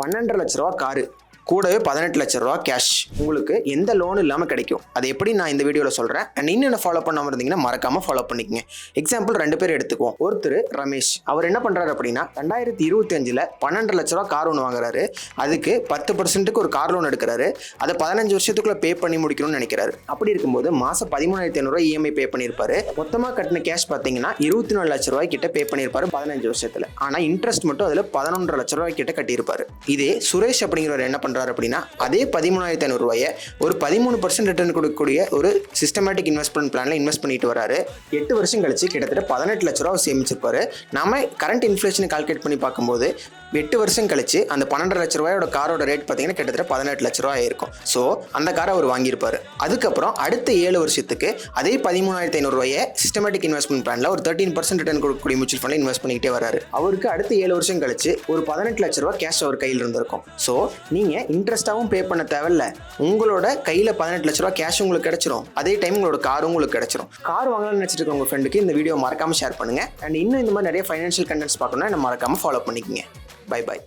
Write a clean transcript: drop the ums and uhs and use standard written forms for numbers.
12.5 லட்ச ரூபா காரு கூடவே 18 லட்ச ரூபா கேஷ் உங்களுக்கு எந்த லோன் இல்லாமல் கிடைக்கும். அது எப்படி நான் இந்த வீடியோவில் சொல்கிறேன். அண்ட் இன்னும் ஃபாலோ பண்ணாமல் இருந்தீங்கன்னா மறக்காமல் ஃபாலோ பண்ணிக்கங்க. எக்ஸாம்பிள் 2 பேர் எடுத்துக்குவோம். ஒருத்தர் ரமேஷ், அவர் என்ன பண்ணுறாரு அப்படின்னா 2025 12 லட்ச ரூபா கார் ஒன்று வாங்குறாரு. அதுக்கு 10% ஒரு கார் லோன் எடுக்கிறாரு. அதை 15 வருஷத்துக்குள்ள பே பண்ணி முடிக்கணும்னு நினைக்கிறாரு. அப்படி இருக்கும்போது மாதம் 13,500 இஎம்ஐ பே பண்ணியிருப்பாரு. மொத்தமாக கட்டின கேஷ் பார்த்தீங்கன்னா 24 லட்ச ரூபாய் கிட்ட பே பண்ணியிருப்பாரு 15 வருஷத்தில். ஆனால் இன்ட்ரெஸ்ட் மட்டும் அதில் 11.5 லட்ச ரூபாய் கிட்ட கட்டியிருப்பாரு. இதே சுரேஷ் அப்படிங்கிறவர் என்ன பண்றாரு அப்படின்னா அதே 13,500 ரூபாயை ஒரு 13% ரிட்டர்ன் கொடுக்கக்கூடிய ஒரு சிஸ்டமேட்டிக் இன்வெஸ்ட்மெண்ட் பிளான்ல இன்வெஸ்ட் பண்ணிட்டு வராரு. 8 வருஷம் கழிச்சு கிட்டத்தட்ட 18 லட்ச ரூபா சேமிச்சிருப்பாரு. நாம கரண்ட் இன்ஃபிளேஷனை கால்குலேட் பண்ணி பார்க்கும்போது 8 வருஷம் கழிச்சு அந்த 12 லட்ச ரூபாயோட காரோட ரேட் பார்த்தீங்கன்னா கிட்டத்தட்ட 18 லட்ச ரூபாய் இருக்கும். ஸோ அந்த காரை அவர் வாங்கியிருப்பாரு. அதுக்கப்புறம் அடுத்த 7 வருஷத்துக்கு அதே 13,500 ரூபாயை சிஸ்டமேட்டிக் இன்வெஸ்ட்மெண்ட் பிளான்ல ஒரு 13% ரிட்டர்ன் கொடுக்கக்கூடிய மியூச்சுவல் ஃபண்ட்ல இன்வெஸ்ட் பண்ணிக்கிட்டே வராரு. அவருக்கு அடுத்த 7 வருஷம் கழிச்சு ஒரு 18 லட்ச ரூபாய் கேஷ் அவர் கையில் இருந்திருக்கும். ஸோ நீங்க இன்ட்ரெஸ்டாகவும் பே பண்ண தேவையில்ல, உங்களோட கையில 18 லட்ச ரூபாய் கேஷ் உங்களுக்கு கிடைச்சிரும். அதே டைம் உங்களோட காரும் உங்களுக்கு கிடைச்சிரும். கார் வாங்கலாம்னு நினைச்சிட்டு இருக்க உங்க ஃப்ரெண்டுக்கு இந்த வீடியோ மறக்காம ஷேர் பண்ணுங்க. அண்ட் இன்னும் இந்த மாதிரி நிறைய ஃபைனான்ஷியல் கண்டென்ட்ஸ் பார்க்கணும்னா நம்ம மறக்காம ஃபாலோ பண்ணிக்கங்க. Bye bye.